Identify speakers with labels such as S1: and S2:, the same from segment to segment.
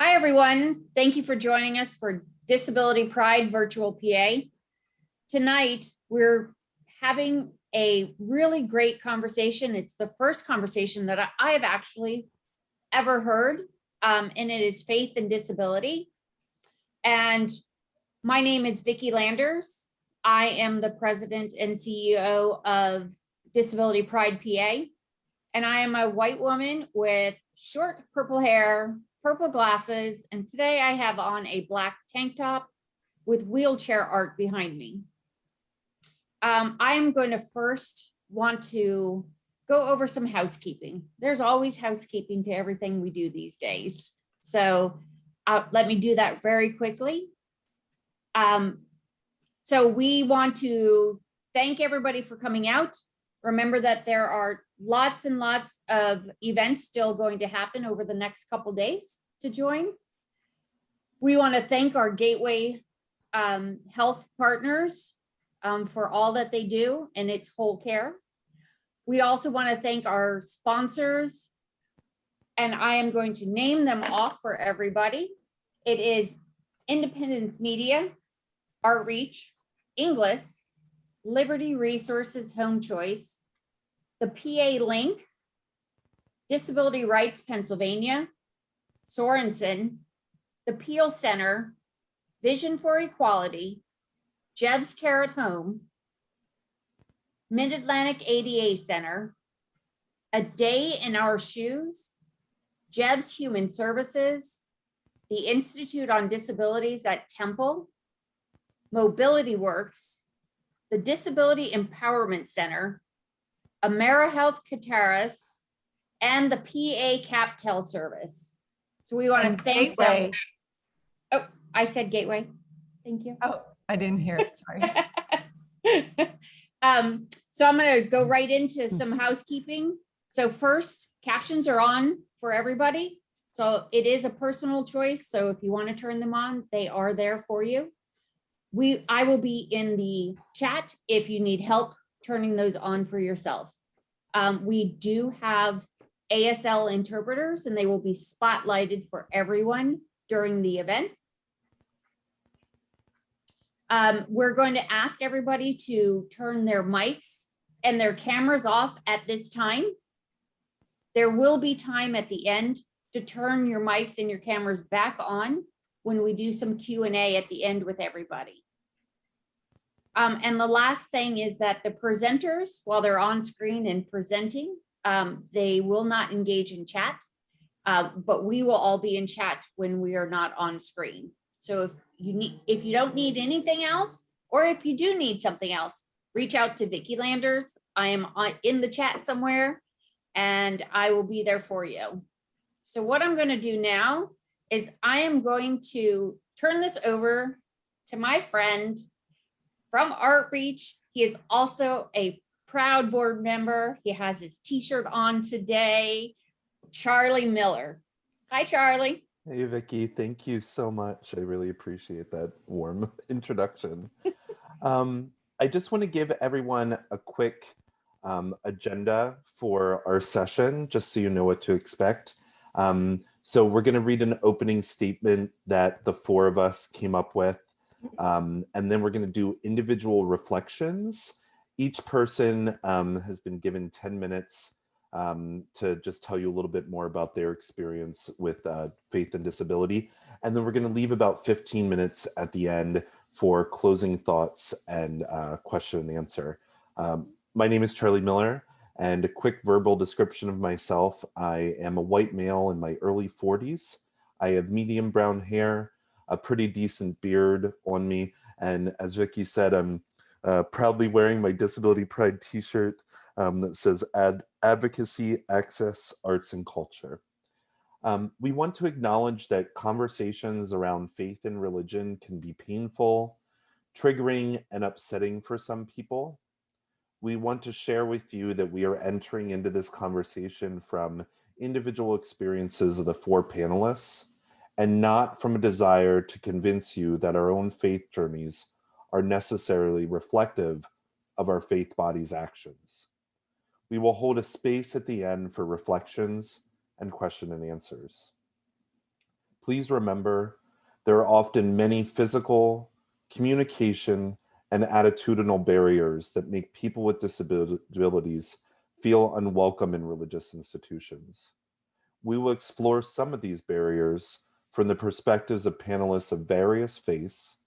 S1: Hi, everyone. Thank you for joining us for Disability Pride Virtual PA. Tonight, we're having a really great conversation. It's the first conversation that I have actually ever heard, and it is faith and disability. And my name is Vicki Landers. I am the president and CEO of Disability Pride PA, and I am a white woman with short purple hair, purple glasses, and today I have on a black tank top with wheelchair art behind me. I am going to first want to go over some housekeeping. There's always housekeeping to everything we do these days. So let me do that very quickly. So we want to thank everybody for coming out. Remember that there are lots and lots of events still going to happen over the next couple days to join. We want to thank our Gateway Health partners for all that they do, and it's whole care. We also want to thank our sponsors, and I am going to name them off for everybody. It is Independence Media, Outreach, Inglis, Liberty Resources Home Choice, the PA Link, Disability Rights Pennsylvania, Sorensen, the Peel Center, Vision for Equality, Jeb's Care at Home, Mid-Atlantic ADA Center, A Day in Our Shoes, Jeb's Human Services, the Institute on Disabilities at Temple, Mobility Works, the Disability Empowerment Center, AmeriHealth Kataris, and the PA CapTel service. So we want to thank them. Oh, I said Gateway. Thank you.
S2: Oh, I didn't hear it. Sorry.
S1: So I'm going to go right into some housekeeping. So first, captions are on for everybody. So it is a personal choice. So if you want to turn them on, they are there for you. I will be in the chat if you need help turning those on for yourself. We do have Asl interpreters, and they will be spotlighted for everyone during the event. We're going to ask everybody to turn their mics and their cameras off at this time. There will be time at the end to turn your mics and your cameras back on when we do some Q&A at the end with everybody. And the last thing is that the presenters, while they're on screen and presenting, they will not engage in chat, but we will all be in chat when we are not on screen. So if you don't need anything else, or if you do need something else, reach out to Vicki Landers. I am in the chat somewhere, and I will be there for you. So what I'm going to do now is I am going to turn this over to my friend from Outreach. He is also a proud board member. He has his t-shirt on today, Charlie Miller. Hi, Charlie.
S3: Hey, Vicki, thank you so much. I really appreciate that warm introduction. I just want to give everyone a quick agenda for our session, just so you know what to expect. So we're going to read an opening statement that the four of us came up with, and then we're going to do individual reflections. Each person has been given 10 minutes to just tell you a little bit more about their experience with faith and disability. And then we're going to leave about 15 minutes at the end for closing thoughts and question and answer. My name is Charlie Miller, and a quick verbal description of myself. I am a white male in my early 40s. I have medium brown hair, a pretty decent beard on me, and as Vicki said, I'm proudly wearing my Disability Pride t-shirt that says Advocacy, Access, Arts, and Culture. We want to acknowledge that conversations around faith and religion can be painful, triggering, and upsetting for some people. We want to share with you that we are entering into this conversation from individual experiences of the four panelists, and not from a desire to convince you that our own faith journeys are necessarily reflective of our faith body's actions. We will hold a space at the end for reflections and question and answers. please remember there are often many physical, communication, and attitudinal barriers that make people with disabilities feel unwelcome in religious institutions. We will explore some of these barriers from the perspectives of panelists of various faiths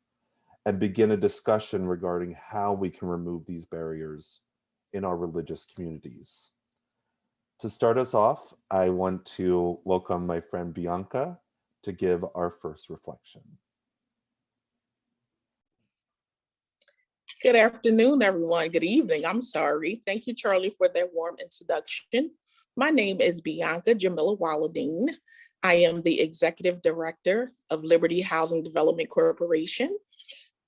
S3: and begin a discussion regarding how we can remove these barriers in our religious communities. To start us off, I want to welcome my friend Bianca to give our first reflection.
S2: Good afternoon, everyone. Good evening. I'm sorry. Thank you, Charlie, for that warm introduction. My name is Bianca Jamila Walladeen. I am the Executive Director of Liberty Housing Development Corporation.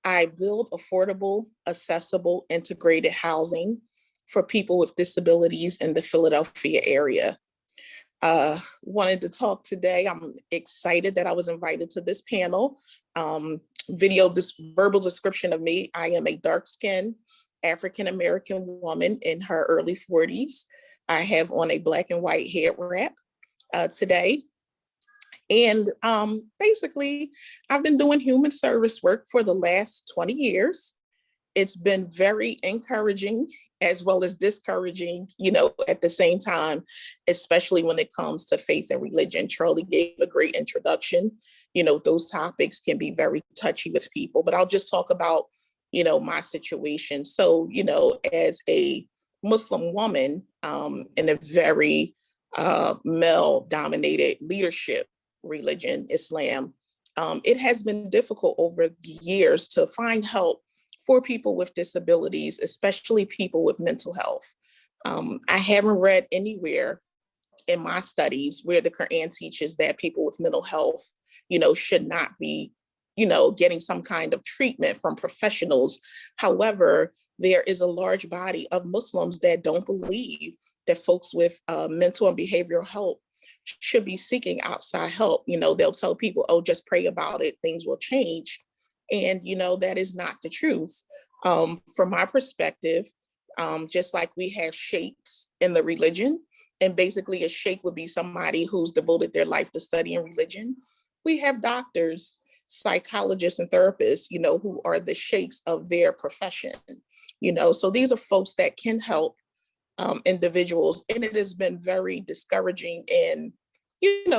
S2: I build affordable, accessible, integrated housing for people with disabilities in the Philadelphia area. Wanted to talk today. I'm excited that I was invited to this panel. Verbal description of me. I am a dark-skinned African-American woman in her early 40s. I have on a black and white head wrap today. And basically, I've been doing human service work for the last 20 years. It's been very encouraging as well as discouraging, at the same time, especially when it comes to faith and religion. Charlie gave a great introduction. Those topics can be very touchy with people, but I'll just talk about, my situation. So, as a Muslim woman in a very male-dominated leadership religion, Islam, it has been difficult over the years to find help for people with disabilities, especially people with mental health. I haven't read anywhere in my studies where the Quran teaches that people with mental health, should not be, getting some kind of treatment from professionals. However, there is a large body of Muslims that don't believe that folks with mental and behavioral health should be seeking outside help. They'll tell people, oh, just pray about it, things will change. And, that is not the truth. From my perspective, just like we have sheikhs in the religion, and basically a sheikh would be somebody who's devoted their life to studying religion. We have doctors, psychologists, and therapists, who are the sheikhs of their profession. So these are folks that can help individuals. And it has been very discouraging in,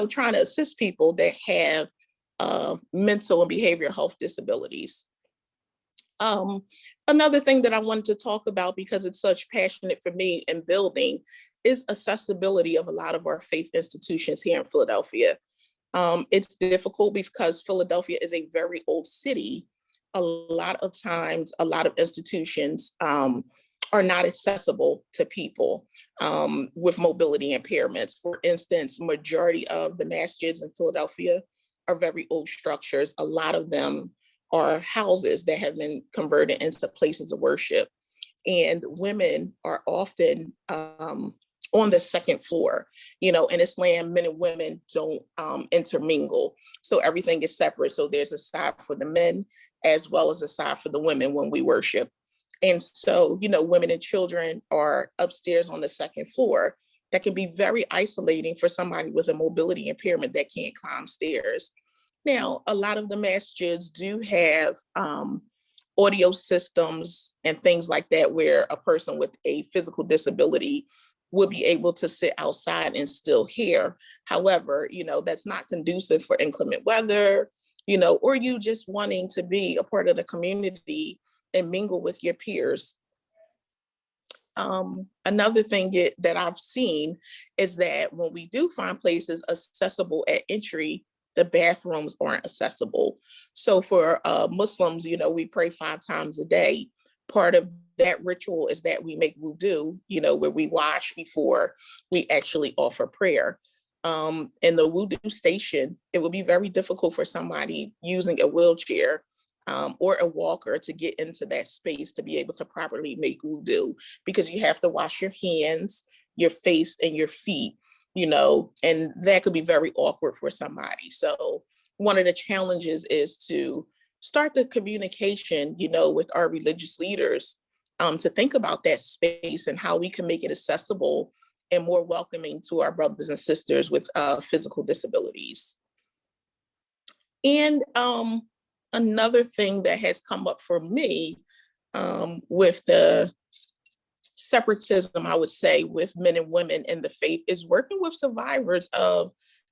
S2: trying to assist people that have mental and behavioral health disabilities. Another thing that I wanted to talk about, because it's such passionate for me in building, is accessibility of a lot of our faith institutions here in Philadelphia. It's difficult because Philadelphia is a very old city. A lot of times, a lot of institutions are not accessible to people with mobility impairments. For instance, majority of the masjids in Philadelphia are very old structures. A lot of them are houses that have been converted into places of worship. And women are often on the second floor. In Islam, men and women don't intermingle. So everything is separate. So there's a side for the men as well as a side for the women when we worship. And so, women and children are upstairs on the second floor. That can be very isolating for somebody with a mobility impairment that can't climb stairs. Now, a lot of the masjids do have audio systems and things like that, where a person with a physical disability would be able to sit outside and still hear. However, that's not conducive for inclement weather, or you just wanting to be a part of the community and mingle with your peers. Another thing that I've seen is that when we do find places accessible at entry, the bathrooms aren't accessible. So for Muslims, we pray 5 times a day. Part of that ritual is that we make wudu, where we wash before we actually offer prayer. In the wudu station, it would be very difficult for somebody using a wheelchair or a walker to get into that space to be able to properly make wudu, because you have to wash your hands, your face, and your feet, and that could be very awkward for somebody. So one of the challenges is to start the communication, with our religious leaders to think about that space and how we can make it accessible and more welcoming to our brothers and sisters with physical disabilities. And another thing that has come up for me with the separatism, I would say, with men and women in the faith is working with survivors of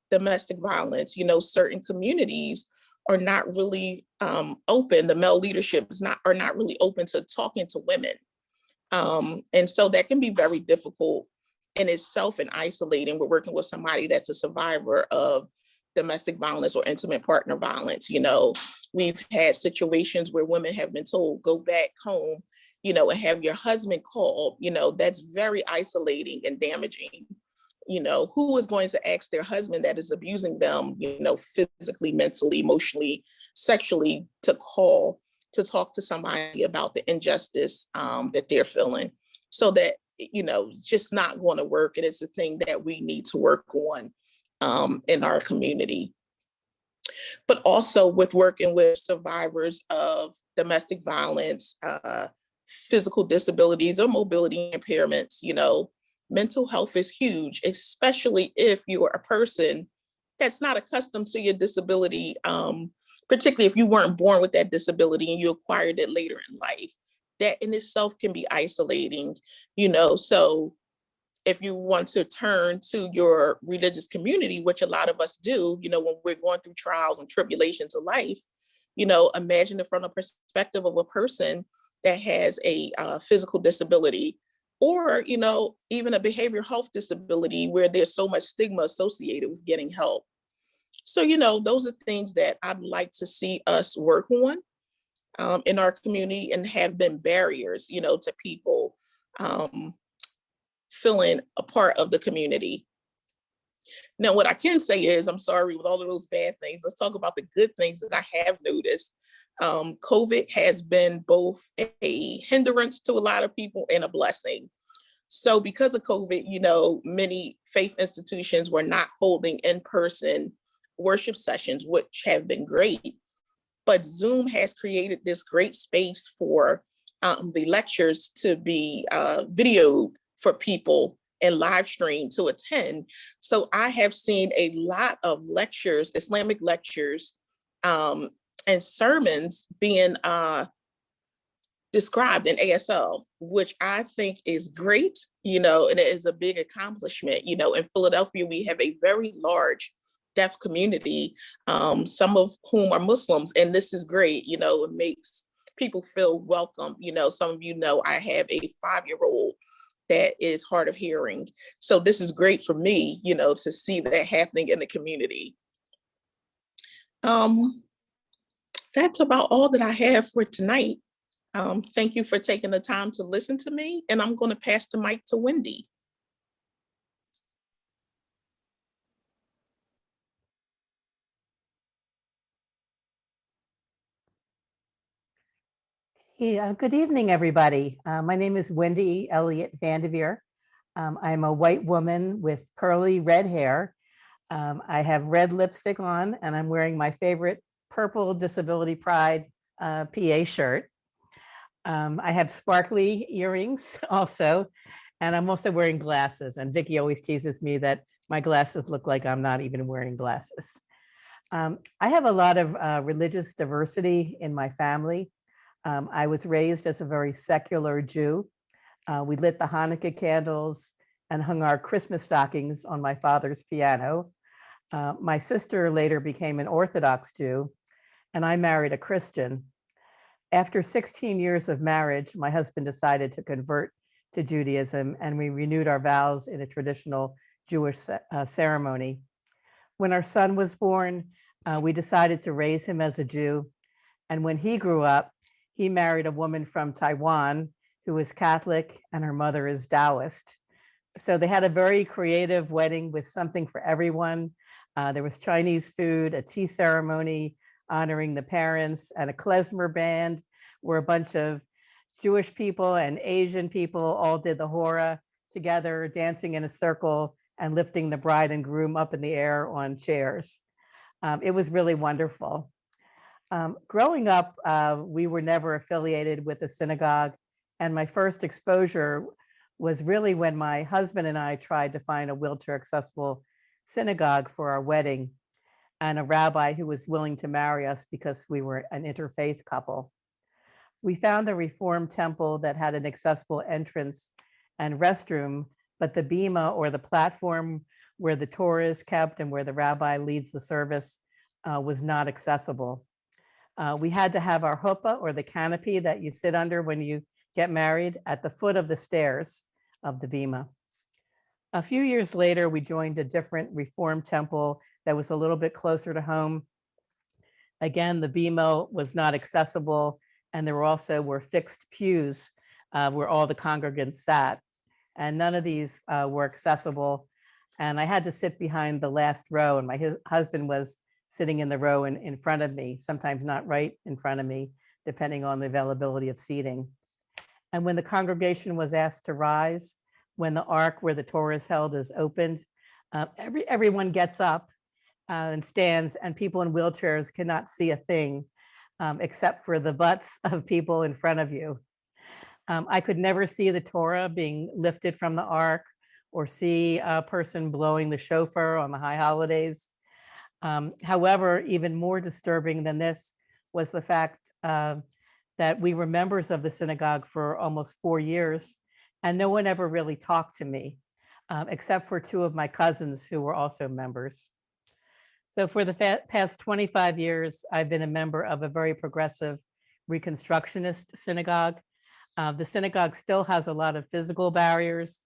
S2: domestic violence. You know, certain communities are not really open. The male leadership are not really open to talking to women. And so that can be very difficult in itself and isolating. We're working with somebody that's a survivor of domestic violence or intimate partner violence. You know, we've had situations where women have been told, go back home, you know, and have your husband called. You know, that's very isolating and damaging. You know, who is going to ask their husband that is abusing them, you know, physically, mentally, emotionally, sexually, to call to talk to somebody about the injustice that they're feeling? So that, you know, just not going to work. And it's a thing that we need to work on in our community. But also with working with survivors of domestic violence, physical disabilities or mobility impairments, you know, mental health is huge, especially if you are a person that's not accustomed to your disability, particularly if you weren't born with that disability and you acquired it later in life. That in itself can be isolating, you know. So if you want to turn to your religious community, which a lot of us do, you know, when we're going through trials and tribulations of life, you know, imagine it from the perspective of a person that has a physical disability, or, you know, even a behavioral health disability where there's so much stigma associated with getting help. So, you know, those are things that I'd like to see us work on in our community and have been barriers, you know, to people feeling a part of the community. Now, what I can say is, I'm sorry, with all of those bad things, let's talk about the good things that I have noticed. COVID has been both a hindrance to a lot of people and a blessing. So because of COVID, you know, many faith institutions were not holding in-person worship sessions, which have been great. But Zoom has created this great space for the lectures to be videoed for people and live stream to attend. So I have seen a lot of lectures, Islamic lectures, and sermons being described in ASL, which I think is great, you know, and it is a big accomplishment. You know, in Philadelphia, we have a very large deaf community, some of whom are Muslims, and this is great. You know, it makes people feel welcome. You know, some of you know I have a 5-year-old that is hard of hearing. So this is great for me, you know, to see that happening in the community. That's about all that I have for tonight. Thank you for taking the time to listen to me, and I'm going to pass the mic to Wendy.
S4: Yeah, good evening, everybody. My name is Wendy Elliott-Vandivier. I'm a white woman with curly red hair. I have red lipstick on, and I'm wearing my favorite purple Disability Pride PA shirt. I have sparkly earrings also, and I'm also wearing glasses. And Vicki always teases me that my glasses look like I'm not even wearing glasses. I have a lot of religious diversity in my family. I was raised as a very secular Jew. We lit the Hanukkah candles and hung our Christmas stockings on my father's piano. My sister later became an Orthodox Jew, and I married a Christian. After 16 years of marriage, my husband decided to convert to Judaism, and we renewed our vows in a traditional Jewish ceremony. When our son was born, we decided to raise him as a Jew. And when he grew up, he married a woman from Taiwan who is Catholic, and her mother is Taoist. So they had a very creative wedding with something for everyone. There was Chinese food, a tea ceremony honoring the parents, and a klezmer band where a bunch of Jewish people and Asian people all did the hora together, dancing in a circle and lifting the bride and groom up in the air on chairs. It was really wonderful. Growing up, we were never affiliated with a synagogue, and my first exposure was really when my husband and I tried to find a wheelchair accessible synagogue for our wedding. and a rabbi who was willing to marry us because we were an interfaith couple. We found a Reformed temple that had an accessible entrance and restroom, but the bima, or the platform where the Torah is kept and where the rabbi leads the service, was not accessible. We had to have our huppah, or the canopy that you sit under when you get married, at the foot of the stairs of the bima. A few years later, we joined a different Reformed temple that was a little bit closer to home. Again, the bima was not accessible, and there were fixed pews where all the congregants sat, and none of these were accessible. And I had to sit behind the last row, and my husband was sitting in the row in front of me, sometimes not right in front of me, depending on the availability of seating. And when the congregation was asked to rise, when the ark where the Torah is held is opened, everyone gets up and stands, and people in wheelchairs cannot see a thing except for the butts of people in front of you. I could never see the Torah being lifted from the ark, or see a person blowing the shofar on the high holidays. However, even more disturbing than this was the fact that we were members of the synagogue for almost 4 years, and no one ever really talked to me, except for 2 of my cousins who were also members. So for the past 25 years, I've been a member of a very progressive Reconstructionist synagogue. The synagogue still has a lot of physical barriers.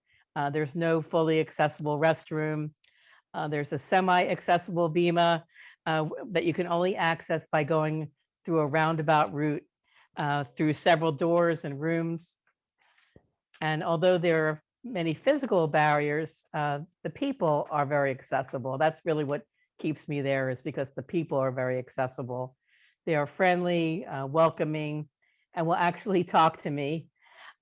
S4: There's no fully accessible restroom. There's a semi-accessible bima that you can only access by going through a roundabout route through several doors and rooms. And although there are many physical barriers, the people are very accessible. That's really what keeps me there, is because the people are very accessible. They are friendly, welcoming, and will actually talk to me.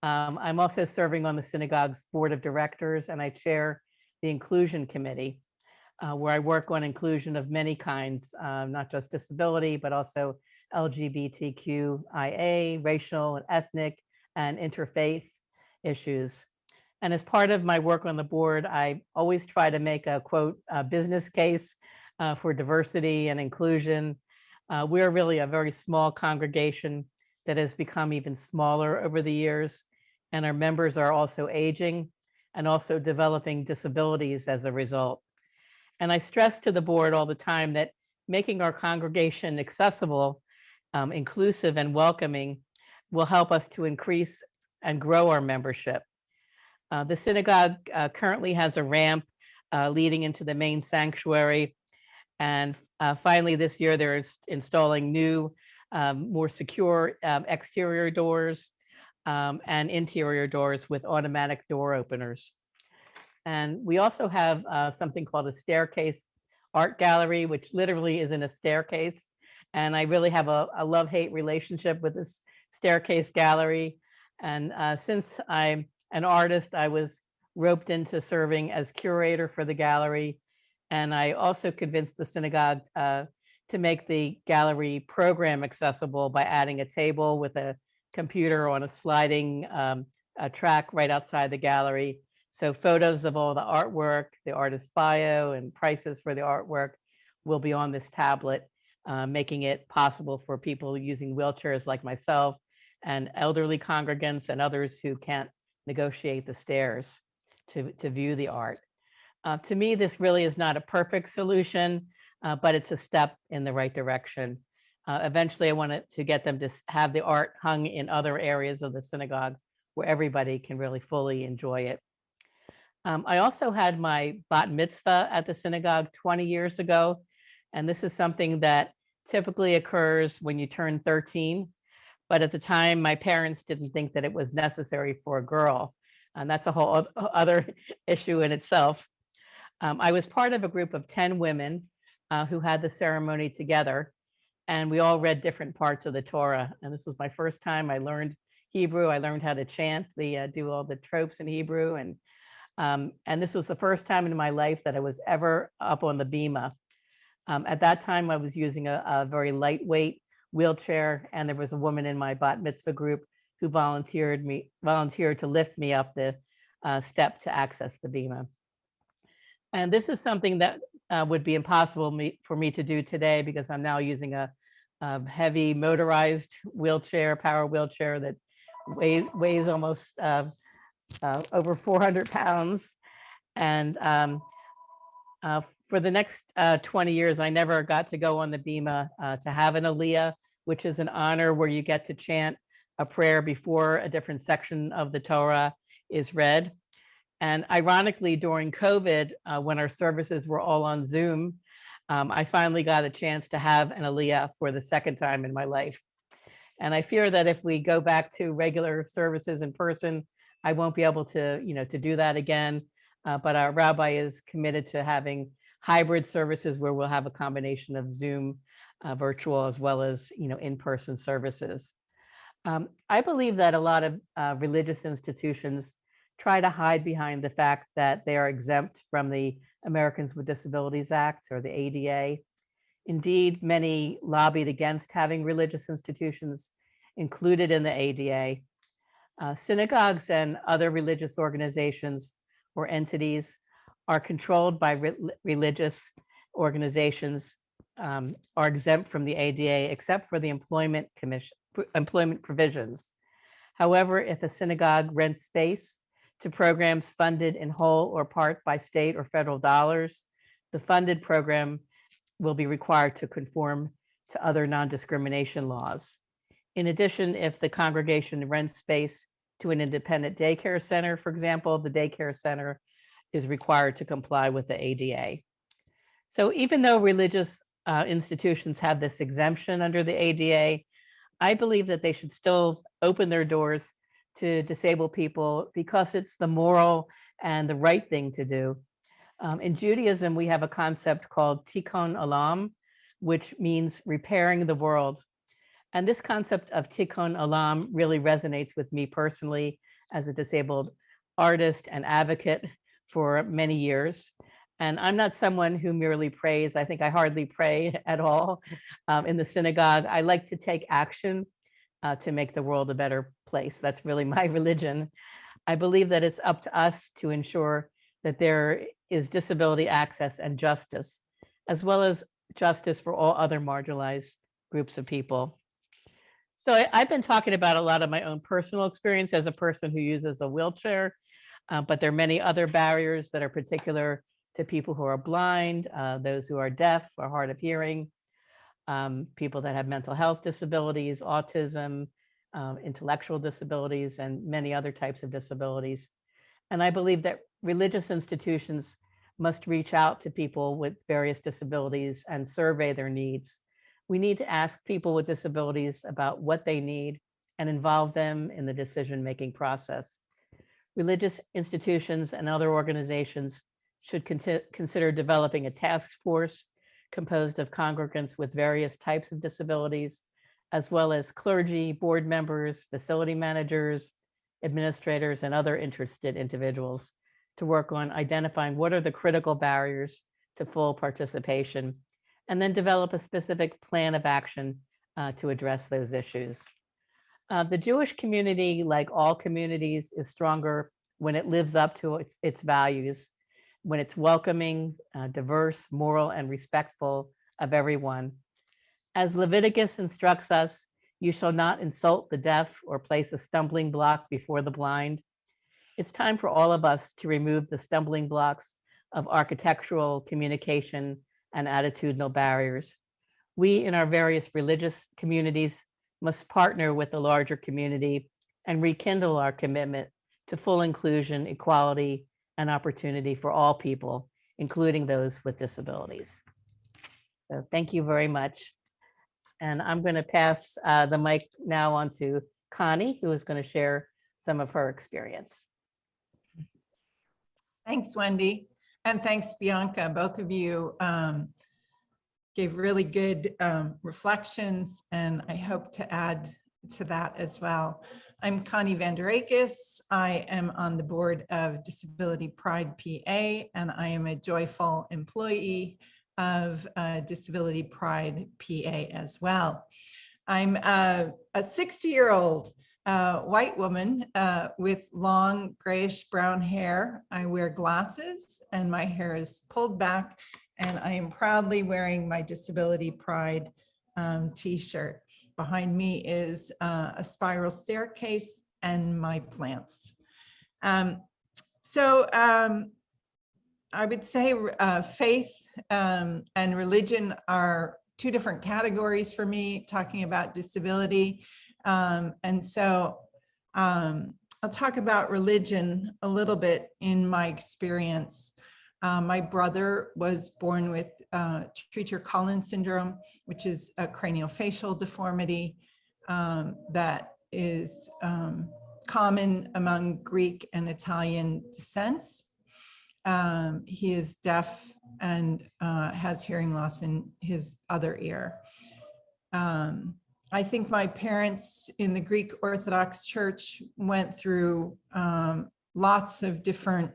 S4: I'm also serving on the synagogue's board of directors, and I chair the inclusion committee, where I work on inclusion of many kinds, not just disability, but also LGBTQIA, racial and ethnic, and interfaith issues. And as part of my work on the board, I always try to make a, quote, business case for diversity and inclusion. We're really a very small congregation that has become even smaller over the years, and our members are also aging and also developing disabilities as a result. And I stress to the board all the time that making our congregation accessible, inclusive, and welcoming will help us to increase and grow our membership. The synagogue currently has a ramp leading into the main sanctuary. And finally, this year, they're installing new, more secure exterior doors and interior doors with automatic door openers. And we also have something called a staircase art gallery, which literally is in a staircase. And I really have a love-hate relationship with this staircase gallery. And since I'm an artist, I was roped into serving as curator for the gallery. And I also convinced the synagogue to make the gallery program accessible by adding a table with a computer on a sliding track right outside the gallery. So photos of all the artwork, the artist's bio, and prices for the artwork will be on this tablet, making it possible for people using wheelchairs like myself and elderly congregants and others who can't negotiate the stairs to view the art. To me, this really is not a perfect solution, but it's a step in the right direction. Eventually, I wanted to get them to have the art hung in other areas of the synagogue where everybody can really fully enjoy it. I also had my bat mitzvah at the synagogue 20 years ago, and this is something that typically occurs when you turn 13. But at the time, my parents didn't think that it was necessary for a girl, and that's a whole other issue in itself. I was part of a group of 10 women who had the ceremony together, and we all read different parts of the Torah. And this was my first time I learned Hebrew. I learned how to chant, do all the tropes in Hebrew. And this was the first time in my life that I was ever up on the bima. At that time, I was using a very lightweight wheelchair, and there was a woman in my bat mitzvah group who volunteered to lift me up the step to access the bima. And this is something that would be impossible for me to do today because I'm now using a heavy motorized wheelchair, power wheelchair that weighs almost over 400 pounds. And for the next 20 years, I never got to go on the Bima to have an Aliyah, which is an honor where you get to chant a prayer before a different section of the Torah is read. And ironically, during COVID, when our services were all on Zoom, I finally got a chance to have an Aliyah for the second time in my life. And I fear that if we go back to regular services in person, I won't be able to, to do that again. But our rabbi is committed to having hybrid services where we'll have a combination of Zoom, virtual, as well as, in-person services. I believe that a lot of religious institutions try to hide behind the fact that they are exempt from the Americans with Disabilities Act or the ADA. Indeed, many lobbied against having religious institutions included in the ADA. Synagogues and other religious organizations or entities are controlled by religious organizations, are exempt from the ADA except for the employment provisions. However, if a synagogue rents space to programs funded in whole or part by state or federal dollars, the funded program will be required to conform to other non-discrimination laws. In addition, if the congregation rents space to an independent daycare center, for example, the daycare center is required to comply with the ADA. So even though religious institutions have this exemption under the ADA, I believe that they should still open their doors to disabled people because it's the moral and the right thing to do. In Judaism, we have a concept called tikkun olam, which means repairing the world. And this concept of tikkun olam really resonates with me personally as a disabled artist and advocate for many years. And I'm not someone who merely prays. I think I hardly pray at all in the synagogue. I like to take action to make the world a better place. That's really my religion. I believe that it's up to us to ensure that there is disability access and justice, as well as justice for all other marginalized groups of people. So I've been talking about a lot of my own personal experience as a person who uses a wheelchair, but there are many other barriers that are particular to people who are blind, those who are deaf or hard of hearing, people that have mental health disabilities, autism, intellectual disabilities, and many other types of disabilities. And I believe that religious institutions must reach out to people with various disabilities and survey their needs. We need to ask people with disabilities about what they need and involve them in the decision-making process. Religious institutions and other organizations should consider developing a task force composed of congregants with various types of disabilities, as well as clergy, board members, facility managers, administrators, and other interested individuals to work on identifying what are the critical barriers to full participation, and then develop a specific plan of action to address those issues. The Jewish community, like all communities, is stronger when it lives up to its values, when it's welcoming, diverse, moral, and respectful of everyone. As Leviticus instructs us, you shall not insult the deaf or place a stumbling block before the blind. It's time for all of us to remove the stumbling blocks of architectural, communication, and attitudinal barriers. We in our various religious communities must partner with the larger community and rekindle our commitment to full inclusion, equality, and opportunity for all people, including those with disabilities. So thank you very much. And I'm going to pass the mic now on to Connie, who is going to share some of her experience.
S5: Thanks, Wendy. And thanks, Bianca. Both of you gave really good reflections, and I hope to add to that as well. I'm Connie Vanderagus. I am on the board of Disability Pride PA, and I am a joyful employee of Disability Pride PA as well. I'm a 60-year-old white woman with long grayish brown hair. I wear glasses and my hair is pulled back and I am proudly wearing my Disability Pride t-shirt. Behind me is a spiral staircase and my plants. So I would say faith and religion are two different categories for me, talking about disability. And so I'll talk about religion a little bit in my experience. My brother was born with Treacher-Collins syndrome, which is a craniofacial deformity that is common among Greek and Italian descents. He is deaf and has hearing loss in his other ear. I think my parents in the Greek Orthodox Church went through lots of different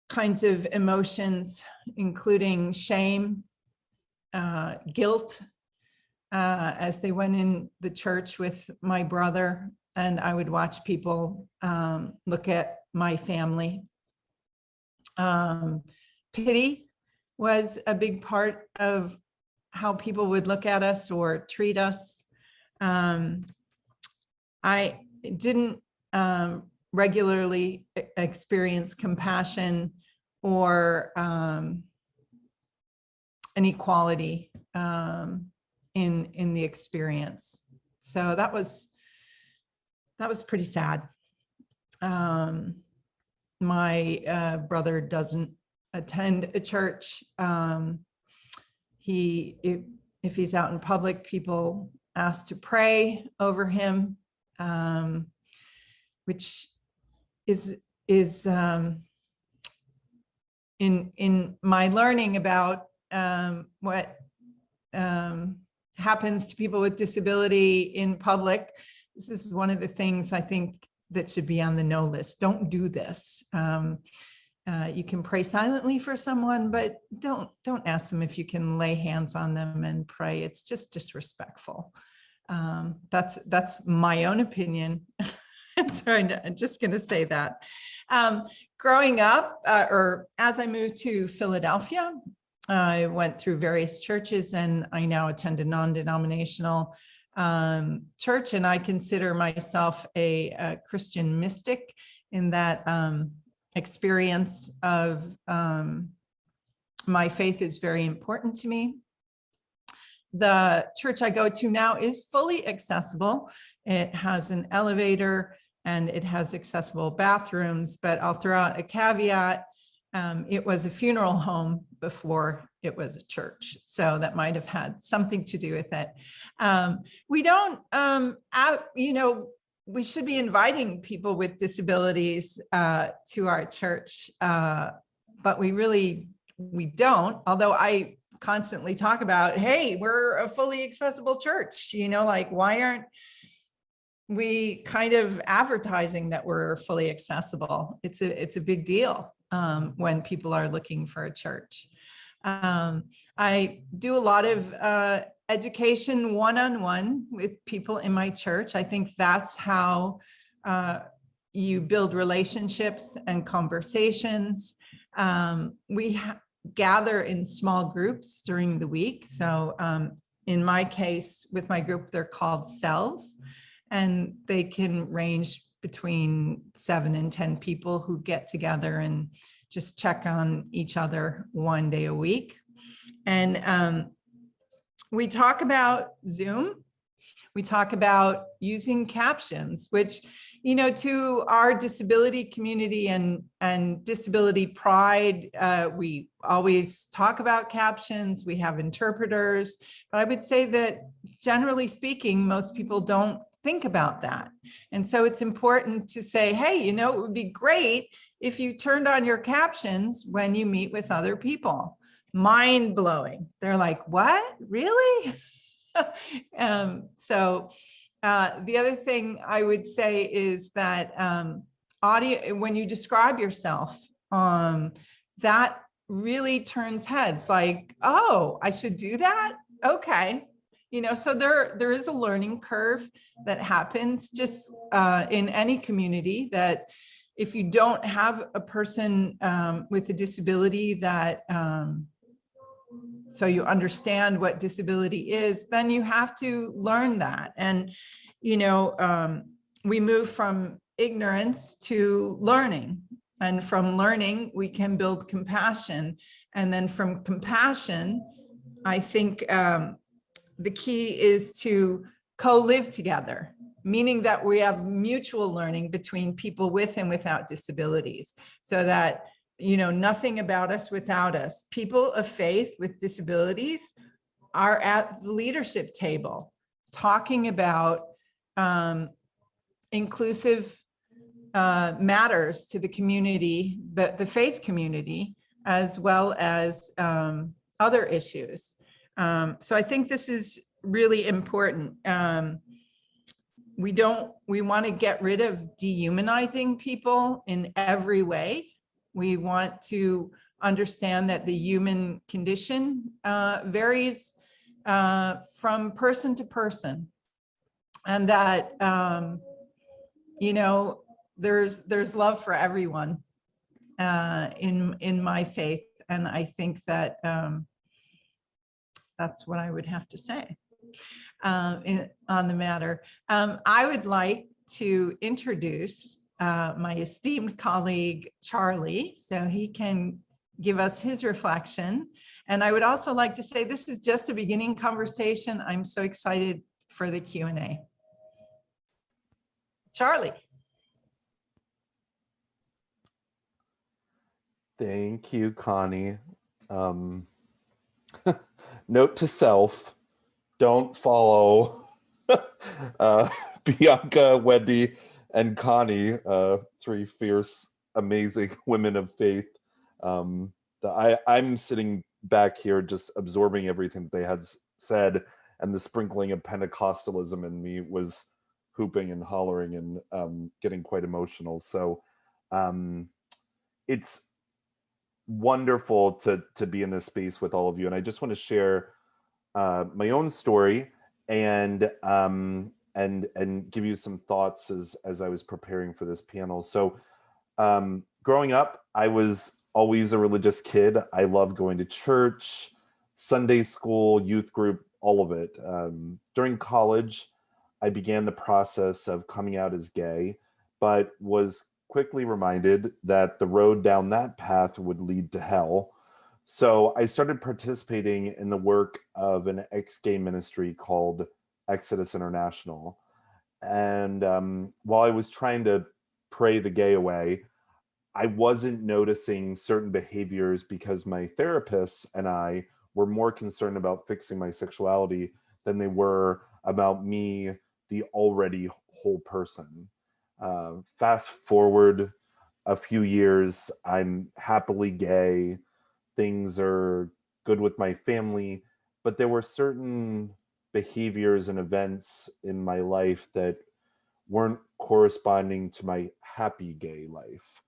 S5: kinds of emotions, including shame, guilt, as they went in the church with my brother, and I would watch people look at my family. Pity was a big part of how people would look at us or treat us. I didn't regularly experience compassion or an equality in the experience. So that was pretty sad. My brother doesn't attend a church. If he's out in public, people ask to pray over him, which is in my learning about what happens to people with disability in public. This is one of the things I think that should be on the no list. Don't do this. You can pray silently for someone, but don't ask them if you can lay hands on them and pray. It's just disrespectful. That's my own opinion. So I'm just going to say that. Growing up, or as I moved to Philadelphia, I went through various churches, and I now attend a non-denominational church, and I consider myself a Christian mystic in that experience of my faith is very important to me. The church I go to now is fully accessible. It has an elevator and it has accessible bathrooms, but I'll throw out a caveat. It was a funeral home before it was a church. So that might have had something to do with it. We don't, we should be inviting people with disabilities to our church, but we don't, although I constantly talk about, hey, we're a fully accessible church, like why aren't we kind of advertising that we're fully accessible? It's a big deal when people are looking for a church. I do a lot of education one-on-one with people in my church. I think that's how you build relationships and conversations. We gather in small groups during the week. So in my case, with my group, they're called cells, and they can range between 7 and 10 people who get together and just check on each other one day a week. And we talk about Zoom. We talk about using captions, which, to our disability community and disability pride, we always talk about captions. We have interpreters, but I would say that generally speaking, most people don't think about that. And so it's important to say, hey, it would be great if you turned on your captions when you meet with other people. Mind blowing. They're like, what? Really? So the other thing I would say is that audio, when you describe yourself, that really turns heads, like, oh, I should do that? Okay. So there is a learning curve that happens just in any community, that if you don't have a person with a disability that so you understand what disability is, then you have to learn that. And, you know, we move from ignorance to learning. And from learning, we can build compassion. And then from compassion, I think the key is to co-live together, meaning that we have mutual learning between people with and without disabilities, so that, you know, nothing about us without us. People of faith with disabilities are at the leadership table talking about inclusive matters to the community, the faith community, as well as other issues. So I think this is really important. We want to get rid of dehumanizing people in every way. We want to understand that the human condition varies from person to person, and that you know, there's love for everyone in my faith, and I think that that's what I would have to say on the matter. I would like to introduce my esteemed colleague, Charlie, so he can give us his reflection. And I would also like to say this is just a beginning conversation. I'm so excited for the Q&A. Charlie.
S3: Thank you, Connie. Note to self, don't follow Bianca, Wendy, and Connie, three fierce, amazing women of faith. I'm sitting back here just absorbing everything that they had said, and the sprinkling of Pentecostalism in me was hooping and hollering and getting quite emotional. So it's wonderful to be in this space with all of you. And I just want to share my own story and give you some thoughts as I was preparing for this panel. So growing up, I was always a religious kid. I loved going to church, Sunday school, youth group, all of it. During college, I began the process of coming out as gay, but was quickly reminded that the road down that path would lead to hell. So I started participating in the work of an ex-gay ministry called Exodus International. And while I was trying to pray the gay away, I wasn't noticing certain behaviors because my therapists and I were more concerned about fixing my sexuality than they were about me, the already whole person. Fast forward a few years, I'm happily gay. Things are good with my family, but there were certain behaviors and events in my life that weren't corresponding to my happy gay life.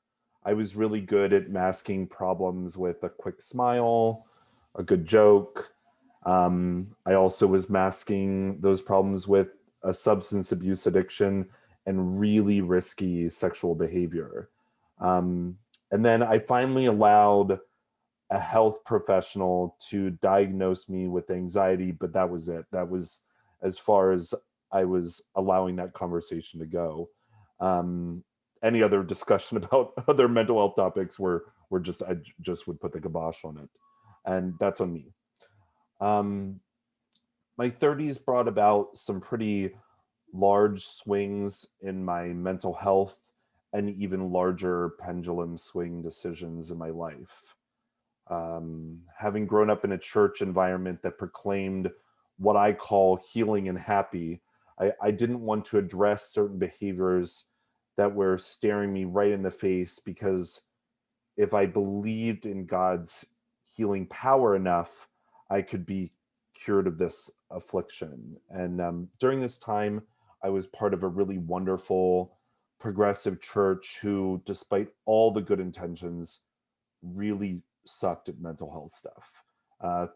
S3: I was really good at masking problems with a quick smile, a good joke. I also was masking those problems with a substance abuse addiction and really risky sexual behavior. And then I finally allowed a health professional to diagnose me with anxiety, but that was it. That was as far as I was allowing that conversation to go. Any other discussion about other mental health topics I just would put the kibosh on it. And that's on me. My 30s brought about some pretty large swings in my mental health and even larger pendulum swing decisions in my life. Having grown up in a church environment that proclaimed what I call healing and happy, I didn't want to address certain behaviors that were staring me right in the face, because if I believed in God's healing power enough, I could be cured of this affliction. And during this time, I was part of a really wonderful progressive church who, despite all the good intentions, really sucked at mental health stuff.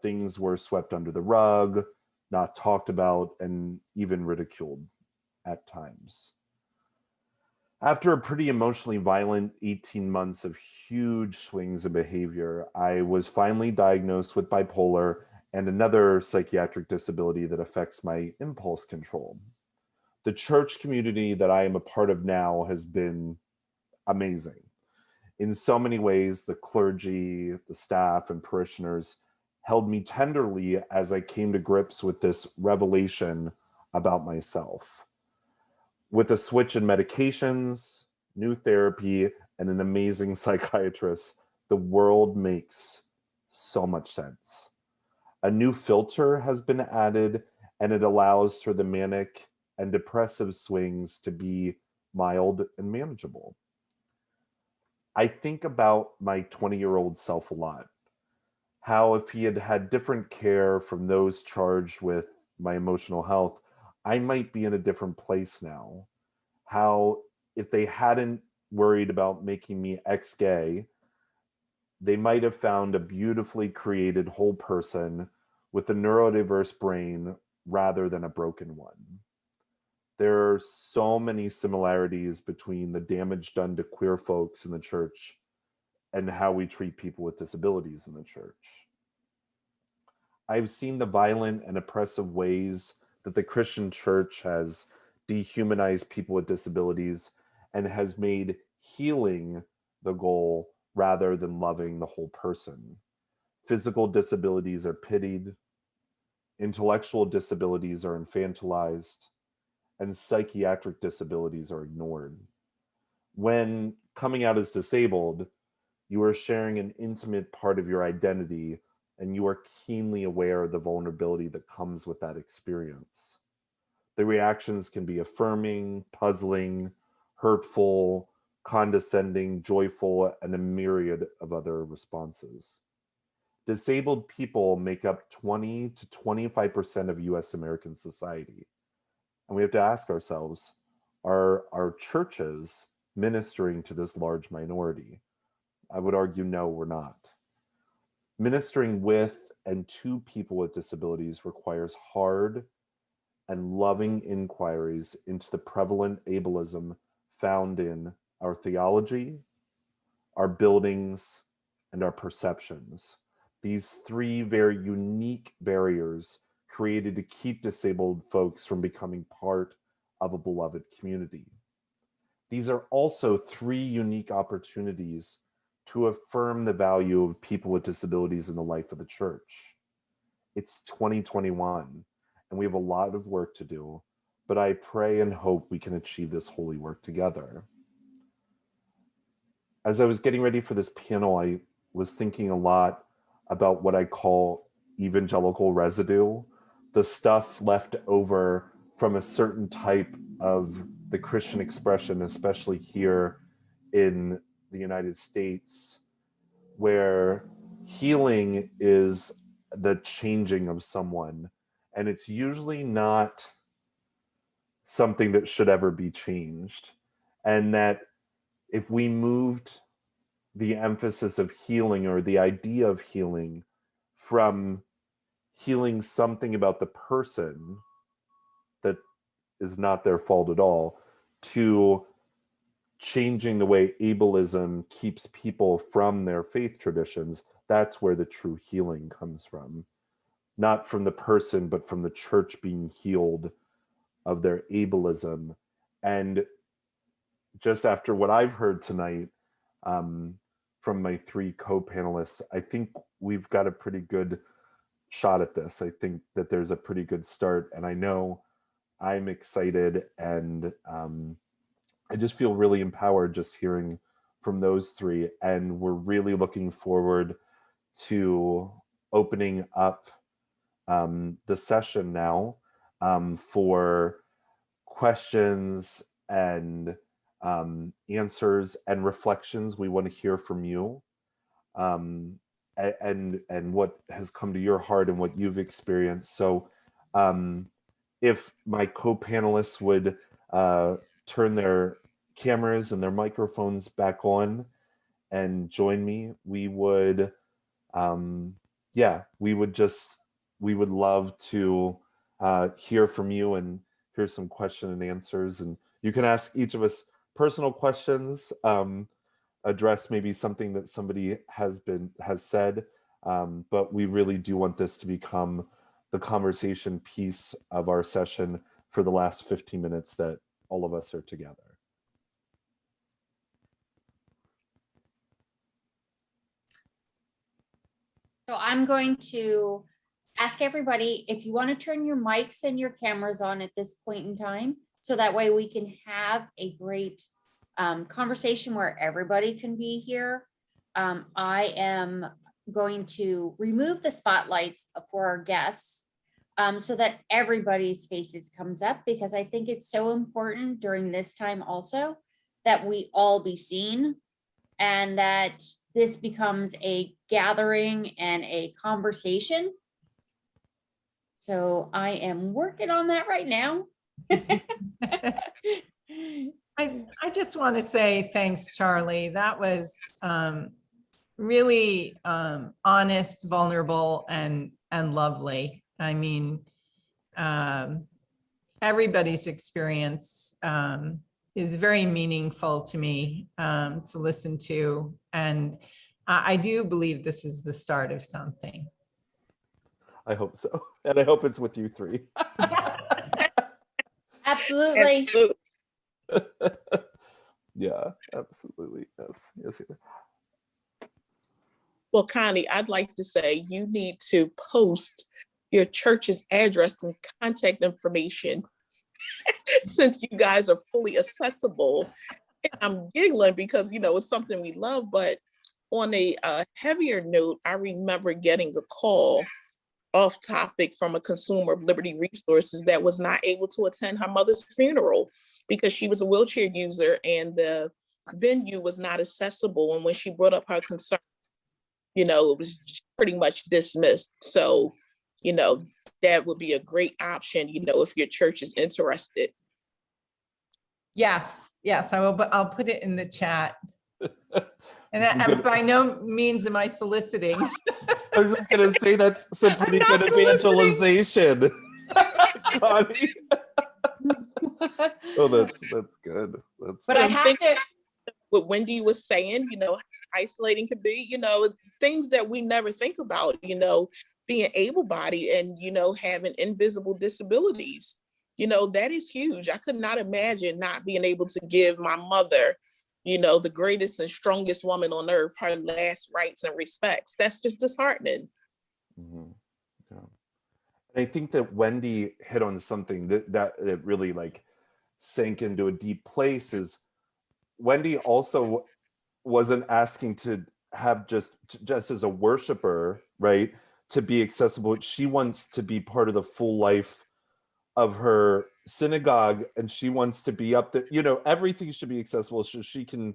S3: Things were swept under the rug, not talked about, and even ridiculed at times. After a pretty emotionally violent 18 months of huge swings in behavior, I was finally diagnosed with bipolar and another psychiatric disability that affects my impulse control. The church community that I am a part of now has been amazing. In so many ways, the clergy, the staff, and parishioners held me tenderly as I came to grips with this revelation about myself. With a switch in medications, new therapy, and an amazing psychiatrist, the world makes so much sense. A new filter has been added, and it allows for the manic and depressive swings to be mild and manageable. I think about my 20-year-old self a lot. How if he had had different care from those charged with my emotional health, I might be in a different place now. How if they hadn't worried about making me ex-gay, they might have found a beautifully created whole person with a neurodiverse brain rather than a broken one. There are so many similarities between the damage done to queer folks in the church and how we treat people with disabilities in the church. I've seen the violent and oppressive ways that the Christian church has dehumanized people with disabilities and has made healing the goal rather than loving the whole person. Physical disabilities are pitied, intellectual disabilities are infantilized, and psychiatric disabilities are ignored. When coming out as disabled, you are sharing an intimate part of your identity, and you are keenly aware of the vulnerability that comes with that experience. The reactions can be affirming, puzzling, hurtful, condescending, joyful, and a myriad of other responses. Disabled people make up 20 to 25% of US American society. And we have to ask ourselves, are our churches ministering to this large minority? I would argue, no, we're not. Ministering with and to people with disabilities requires hard and loving inquiries into the prevalent ableism found in our theology, our buildings, and our perceptions. These three very unique barriers created to keep disabled folks from becoming part of a beloved community. These are also three unique opportunities to affirm the value of people with disabilities in the life of the church. It's 2021, and we have a lot of work to do, but I pray and hope we can achieve this holy work together. As I was getting ready for this panel, I was thinking a lot about what I call evangelical residue, the stuff left over from a certain type of the Christian expression, especially here in the United States, where healing is the changing of someone, and it's usually not something that should ever be changed. And that if we moved the emphasis of healing or the idea of healing from healing something about the person that is not their fault at all to changing the way ableism keeps people from their faith traditions, that's where the true healing comes from. Not from the person, but from the church being healed of their ableism. And just after what I've heard tonight from my three co-panelists, I think we've got a pretty good shot at this. I think that there's a pretty good start, and I know I'm excited, and I just feel really empowered just hearing from those three, and we're really looking forward to opening up the session now for questions and answers and reflections. We want to hear from you and what has come to your heart and what you've experienced. So if my co-panelists would turn their cameras and their microphones back on and join me, we would we would love to hear from you and hear some question and answers. And you can ask each of us personal questions, address maybe something that somebody has said, But we really do want this to become the conversation piece of our session for the last 15 minutes that all of us are together.
S1: So I'm going to ask everybody if you want to turn your mics and your cameras on at this point in time, so that way we can have a great conversation where everybody can be here. I am going to remove the spotlights for our guests so that everybody's faces comes up, because I think it's so important during this time also that we all be seen and that this becomes a gathering and a conversation. So I am working on that right now.
S5: I just want to say thanks, Charlie. That was really honest, vulnerable, and lovely. I mean, everybody's experience is very meaningful to me to listen to, and I do believe this is the start of something.
S3: I hope so. And I hope it's with you three.
S1: Absolutely.
S3: Yeah, absolutely. Yes. Yes.
S2: Well, Connie, I'd like to say you need to post your church's address and contact information since you guys are fully accessible. I'm giggling because, you know, it's something we love, but on a heavier note, I remember getting a call off topic from a consumer of Liberty Resources that was not able to attend her mother's funeral because she was a wheelchair user and the venue was not accessible. And when she brought up her concern, you know, it was pretty much dismissed. So, you know, that would be a great option, you know, if your church is interested.
S5: Yes, I will, but I'll put it in the chat. And,
S3: Some
S5: and
S3: good-
S5: by no means am I soliciting.
S3: I was just gonna say that's some pretty
S5: I'm
S3: good
S5: not soliciting.
S3: evangelization. Connie. Oh, that's good. That's
S1: But I
S2: I'm
S1: have
S2: thinking-
S1: to,
S2: What Wendy was saying, you know, isolating could be, you know, things that we never think about, you know, being able-bodied and, you know, having invisible disabilities, you know, that is huge. I could not imagine not being able to give my mother, you know, the greatest and strongest woman on earth, her last rites and respects. That's just disheartening.
S3: Mm-hmm. Yeah. And I think that Wendy hit on something that really like sank into a deep place. Is Wendy also wasn't asking to have just as a worshiper, right, to be accessible. She wants to be part of the full life of her synagogue, and she wants to be up there. You know, everything should be accessible so she can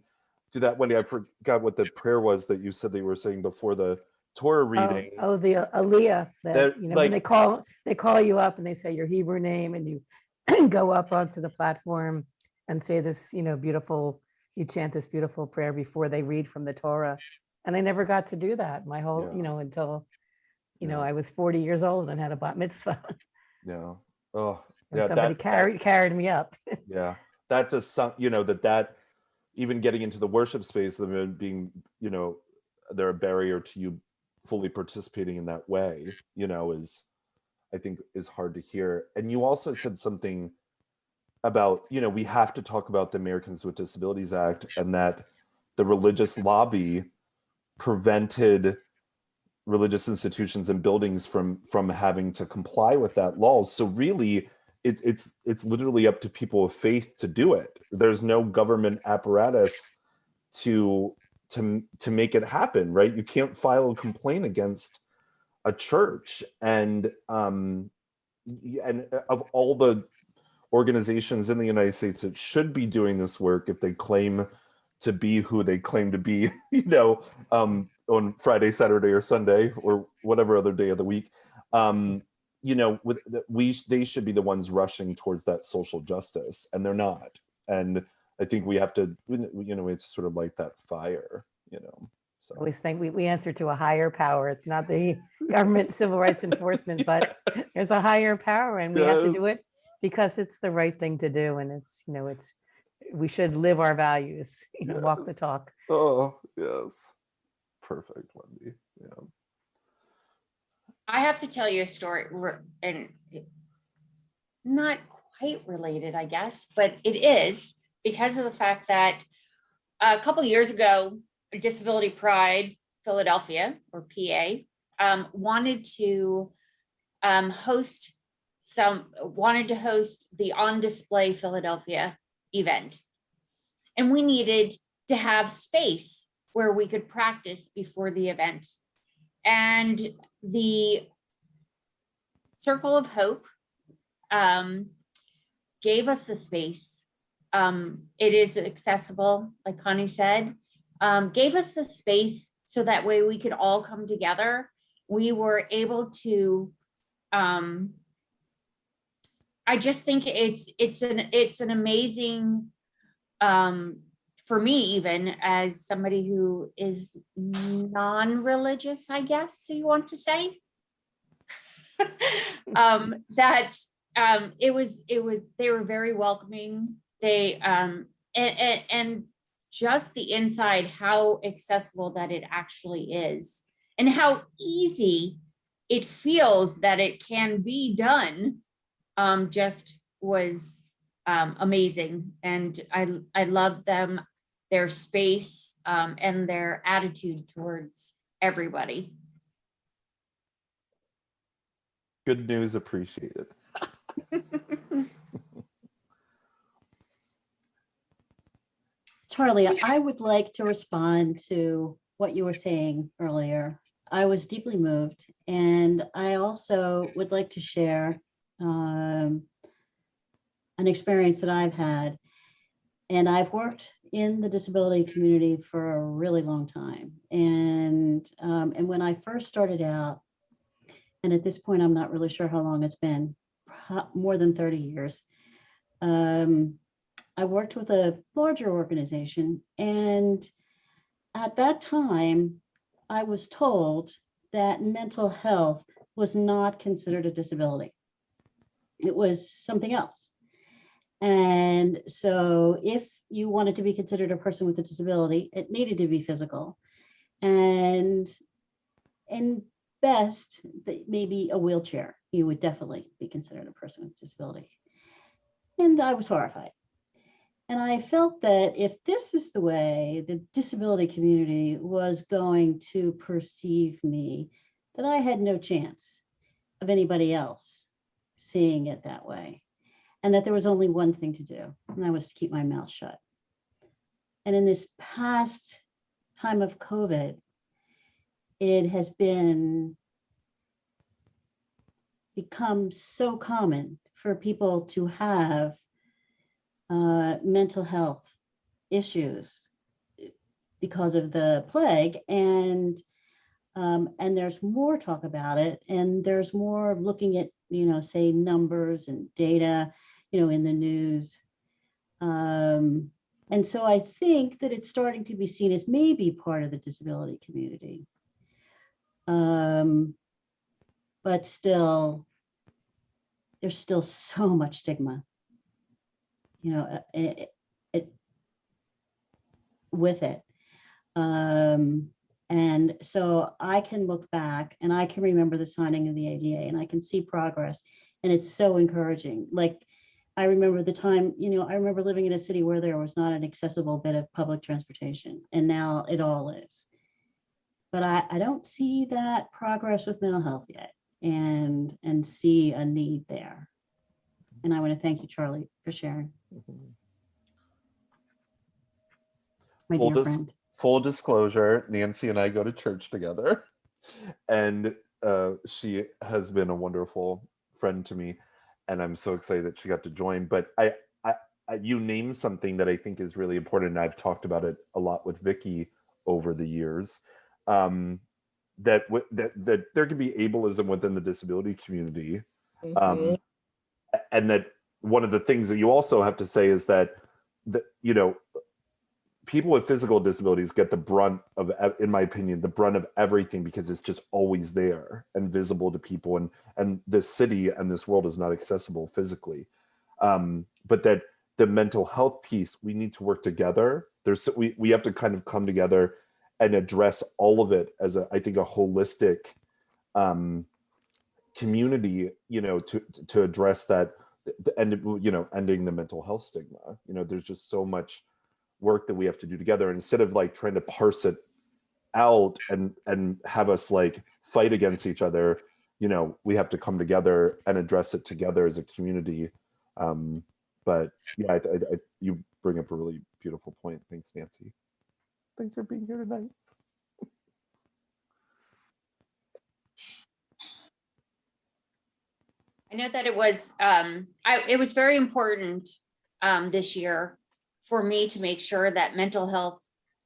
S3: do that. Wendy, I forgot what the prayer was that you said they were saying before the Torah reading.
S4: Oh, the Aliyah,
S3: That,
S4: you know,
S3: like-
S4: when they call you up and they say your Hebrew name and you go up onto the platform and say this, you know, you chant this beautiful prayer before they read from the Torah. And I never got to do that my whole,
S3: Yeah.
S4: you know, until, you know,
S3: Yeah.
S4: I was 40 years old and had a bat mitzvah.
S3: Yeah. Oh,
S4: And
S3: yeah.
S4: somebody carried me up.
S3: Yeah. That's a, you know, that even getting into the worship space, being, you know, they're a barrier to you fully participating in that way, you know, I think is hard to hear. And you also said something about, you know, we have to talk about the Americans with Disabilities Act, and that the religious lobby prevented religious institutions and buildings from having to comply with that law. So really, it's literally up to people of faith to do it. There's no government apparatus to make it happen, right? You can't file a complaint against a church, and of all the organizations in the United States that should be doing this work, if they claim to be who they claim to be, you know, on Friday, Saturday, or Sunday, or whatever other day of the week, you know, they should be the ones rushing towards that social justice, and they're not. And I think we have to, you know, it's sort of like that fire, you know. So
S4: I always think we answer to a higher power. It's not the government civil rights enforcement, but there's a higher power, and we have to do
S3: Yes.
S4: it because it's the right thing to do. And it's, you know, we should live our values, you know, walk the
S3: Yes.
S4: talk.
S3: Oh, yes. Perfect, Wendy. Yeah.
S1: I have to tell you a story, and not quite related, I guess, but it is because of the fact that a couple years ago, Disability Pride Philadelphia, or PA, wanted to host the On Display Philadelphia event. And we needed to have space where we could practice before the event. And the Circle of Hope gave us the space. It is accessible, like Connie said, gave us the space so that way we could all come together. We were able to, I just think it's an amazing, for me, even as somebody who is non-religious, I guess you want to say, that they were very welcoming. They and just the inside, how accessible that it actually is, and how easy it feels that it can be done, just was amazing. And I love them, their space, and their attitude towards everybody.
S3: Good news appreciated.
S6: Charlie, I would like to respond to what you were saying earlier. I was deeply moved, and I also would like to share an experience that I've had. And I've worked in the disability community for a really long time. And when I first started out, and at this point, I'm not really sure how long it's been, more than 30 years. I worked with a larger organization, and at that time, I was told that mental health was not considered a disability. It was something else. And so if you wanted to be considered a person with a disability, it needed to be physical. And best, maybe a wheelchair, you would definitely be considered a person with a disability. And I was horrified. And I felt that if this is the way the disability community was going to perceive me, that I had no chance of anybody else seeing it that way. And that there was only one thing to do, and that was to keep my mouth shut. And in this past time of COVID, it has become so common for people to have mental health issues because of the plague, and there's more talk about it, and there's more looking at, say, numbers and data, in the news. And so I think that it's starting to be seen as maybe part of the disability community. But still, there's still so much stigma, with it. And so I can look back and I can remember the signing of the ADA, and I can see progress, and it's so encouraging. Like, I remember the time, I remember living in a city where there was not an accessible bit of public transportation, and now it all is. But I don't see that progress with mental health yet, and see a need there. And I want to thank you, Charlie, for sharing. My dear friend.
S3: Full disclosure, Nancy and I go to church together, and she has been a wonderful friend to me, and I'm so excited that she got to join. But you named something that I think is really important, and I've talked about it a lot with Vicky over the years, that there can be ableism within the disability community, and that one of the things that you also have to say is that people with physical disabilities get the brunt of, in my opinion, the brunt of everything, because it's just always there and visible to people, and this city and this world is not accessible physically. But that the mental health piece, we need to work together. We have to kind of come together and address all of it as I think a holistic community, to address that, ending the mental health stigma. There's just so much work that we have to do together. And instead of like trying to parse it out and have us like fight against each other, we have to come together and address it together as a community. But yeah, you bring up a really beautiful point. Thanks, Nancy. Thanks for being here tonight.
S1: I know that it was very important this year for me to make sure that mental health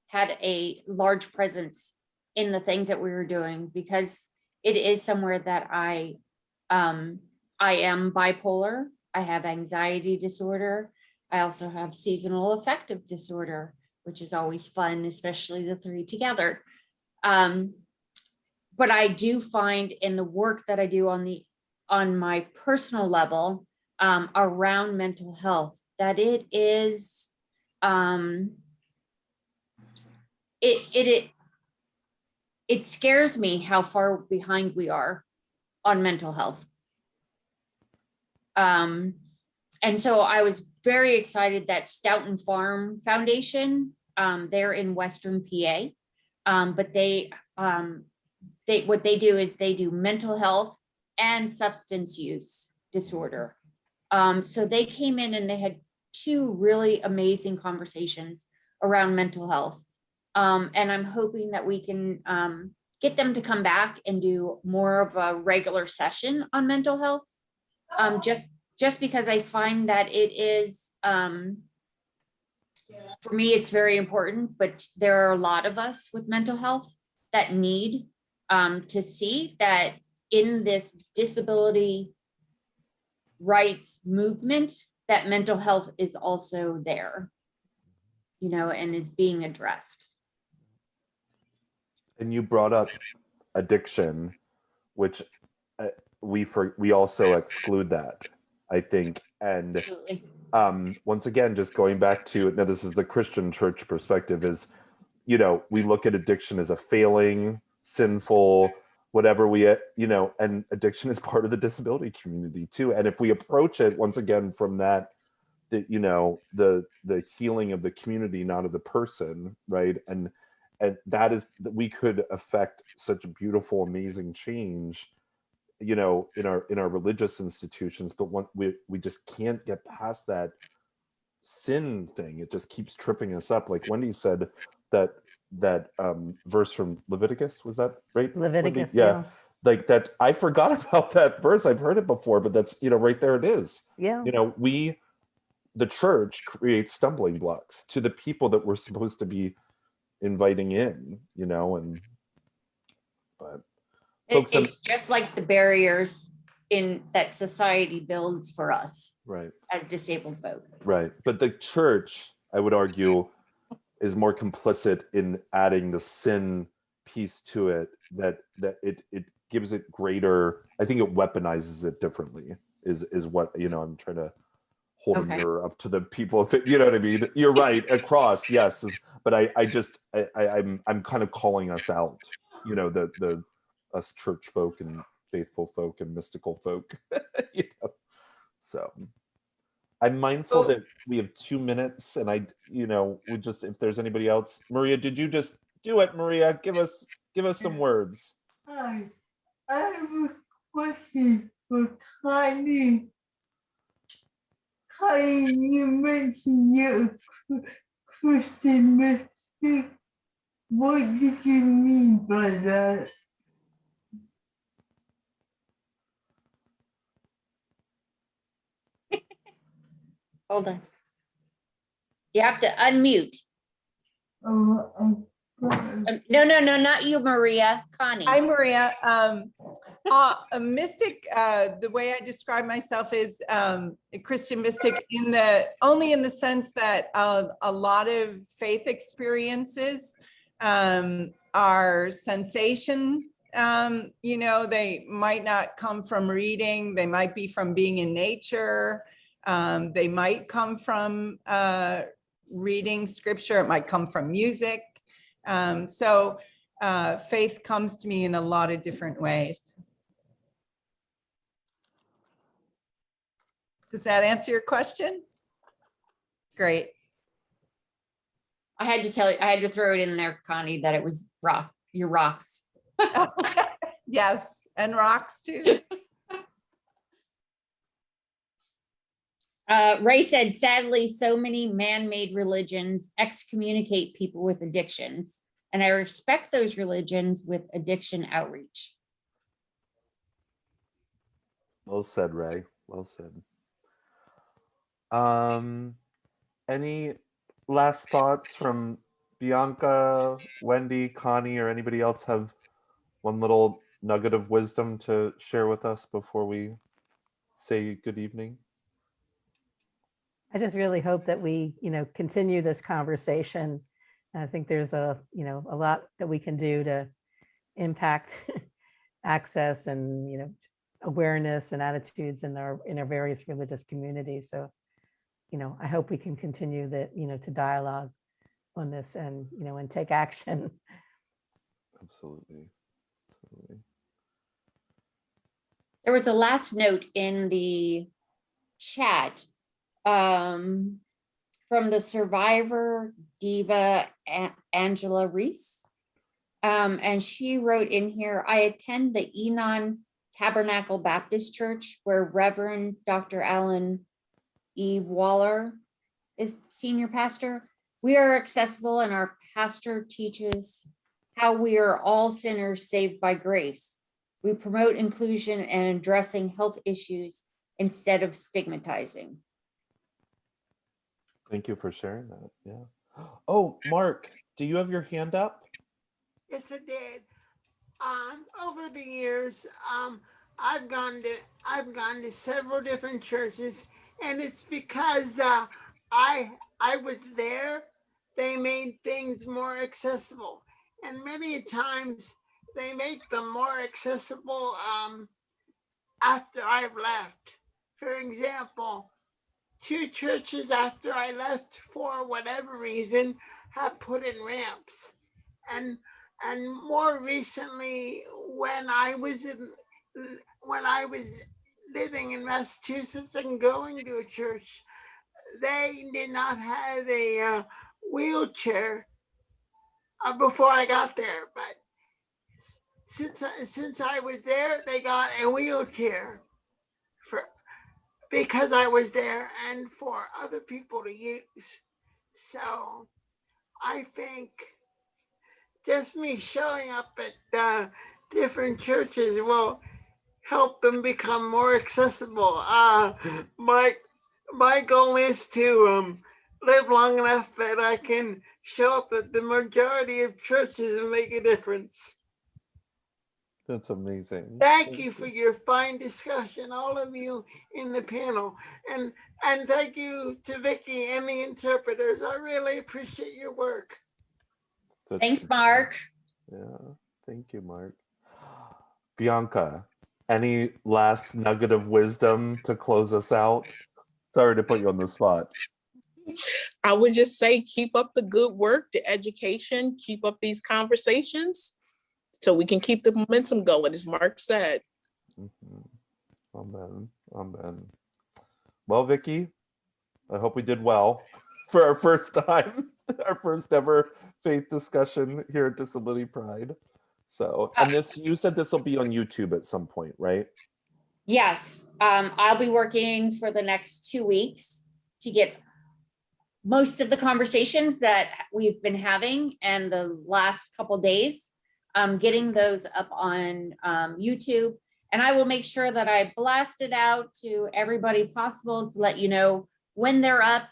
S1: had a large presence in the things that we were doing, because it is somewhere that I am bipolar. I have anxiety disorder. I also have seasonal affective disorder, which is always fun, especially the three together. But I do find in the work that I do on my personal level around mental health, that it is it scares me how far behind we are on mental health. And so I was very excited that Stoughton Farm Foundation, they're in Western PA, but what they do is they do mental health and substance use disorder. So they came in and they had two really amazing conversations around mental health. And I'm hoping that we can get them to come back and do more of a regular session on mental health. Just because I find that it is, for me, it's very important, but there are a lot of us with mental health that need to see that in this disability rights movement, that mental health is also there, and is being addressed.
S3: And you brought up addiction, which we also exclude that, I think. And
S1: Absolutely.
S3: Once again, just going back to, now this is the Christian church perspective, is, we look at addiction as a failing, sinful, whatever and addiction is part of the disability community too. And if we approach it once again from that, the healing of the community, not of the person, right? And that we could affect such a beautiful, amazing change, in our religious institutions, but we just can't get past that sin thing. It just keeps tripping us up. Like Wendy said, that verse from Leviticus, was that right?
S4: Leviticus,
S3: Wendy? Yeah. Like that, I forgot about that verse. I've heard it before, but that's, right there it is.
S4: Yeah.
S3: The church creates stumbling blocks to the people that we're supposed to be inviting in, but folks,
S1: It's just like the barriers in that society builds for us,
S3: right,
S1: as disabled folk.
S3: Right. But the church, I would argue, is more complicit in adding the sin piece to it, that it gives it greater, I think it weaponizes it differently, is what, I'm trying to hold a mirror up to the people, if you know what I mean. You're right, across, yes, but I'm kind of calling us out, the us church folk and faithful folk and mystical folk. So I'm mindful that we have 2 minutes, and we just, if there's anybody else. Maria, did you just do it? Maria, give us some words.
S7: Hi, I have a question for Connie. Connie, you mentioned you're Christian mystic. What did you mean by that?
S1: Hold on. You have to unmute.
S7: Oh,
S1: No, not you, Maria. Connie.
S5: Hi, Maria. A mystic, the way I describe myself is a Christian mystic only in the sense that a lot of faith experiences are sensation. They might not come from reading. They might be from being in nature. They might come from reading scripture. It might come from music. So faith comes to me in a lot of different ways. Does that answer your question? Great.
S1: I had to tell you, I had to throw it in there, Connie, that it was your rocks.
S5: Yes, and rocks too.
S1: Ray said, sadly, so many man-made religions excommunicate people with addictions, and I respect those religions with addiction outreach.
S3: Well said, Ray. Well said. Any last thoughts from Bianca, Wendy, Connie, or anybody else have one little nugget of wisdom to share with us before we say good evening?
S4: I just really hope that we, continue this conversation. I think there's a lot that we can do to impact access and, awareness and attitudes in our various religious communities. So, I hope we can continue that, to dialogue on this and, and take action.
S3: Absolutely. Absolutely.
S1: There was a last note in the chat from the survivor diva Angela Reese. And she wrote in here, I attend the Enon Tabernacle Baptist Church where Reverend Dr. Alan E. Waller is senior pastor. We are accessible and our pastor teaches how we are all sinners saved by grace. We promote inclusion and addressing health issues instead of stigmatizing.
S3: Thank you for sharing that. Yeah. Oh, Mark, do you have your hand up?
S7: Yes, I did. Over the years, I've gone to several different churches, and it's because I was there. They made things more accessible, and many times they make them more accessible after I've left. For example, 2 churches after I left, for whatever reason, have put in ramps, and more recently, when I was living in Massachusetts and going to a church, they did not have a wheelchair before I got there. But since I was there, they got a wheelchair because I was there and for other people to use. So I think just me showing up at different churches will help them become more accessible. My goal is to live long enough that I can show up at the majority of churches and make a difference.
S3: That's amazing.
S7: Thank you for your fine discussion, all of you in the panel. And thank you to Vicky and the interpreters. I really appreciate your work.
S1: Thanks, Mark.
S3: Yeah, thank you, Mark. Bianca, any last nugget of wisdom to close us out? Sorry to put you on the spot.
S2: I would just say, keep up the good work, the education, keep up these conversations so we can keep the momentum going, as Mark said.
S3: Mm-hmm. Amen. Amen. Well, Vicky, I hope we did well for our first time, our first ever faith discussion here at Disability Pride. So, and this, you said this will be on YouTube at some point, right?
S1: Yes, I'll be working for the next 2 weeks to get most of the conversations that we've been having and the last couple days, getting those up on YouTube. And I will make sure that I blast it out to everybody possible to let you know when they're up,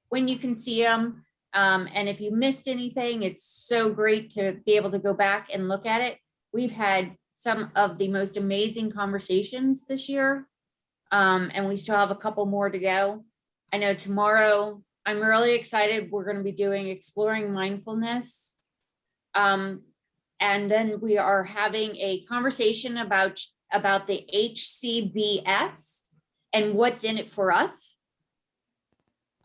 S1: when you can see them. And if you missed anything, it's so great to be able to go back and look at it. We've had some of the most amazing conversations this year. And we still have a couple more to go. I know tomorrow, I'm really excited. We're going to be doing exploring mindfulness. And then we are having a conversation about the HCBS and what's in it for us.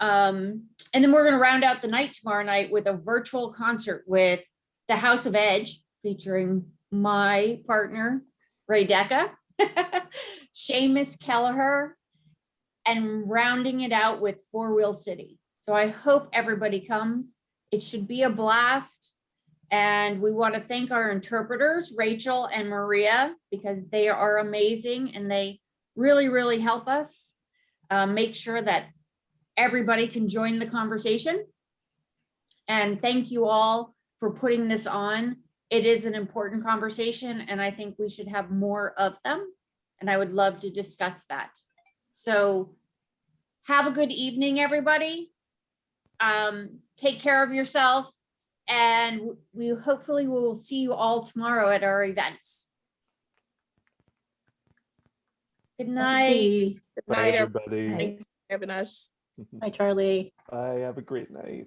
S1: And then we're going to round out the night tomorrow night with a virtual concert with the House of Edge, featuring my partner, Ray Decca, Seamus Kelleher, and rounding it out with Four Wheel City. So I hope everybody comes. It should be a blast. And we want to thank our interpreters, Rachel and Maria, because they are amazing and they really, really help us make sure that everybody can join the conversation. And thank you all for putting this on. It is an important conversation, and I think we should have more of them. And I would love to discuss that. So have a good evening, everybody. Take care of yourself. And we hopefully will see you all tomorrow at our events. Good night.
S2: Good
S3: Bye,
S2: night,
S3: everybody.
S2: everyone. Thanks for having us.
S6: Hi, Charlie.
S3: Bye. Have a great night.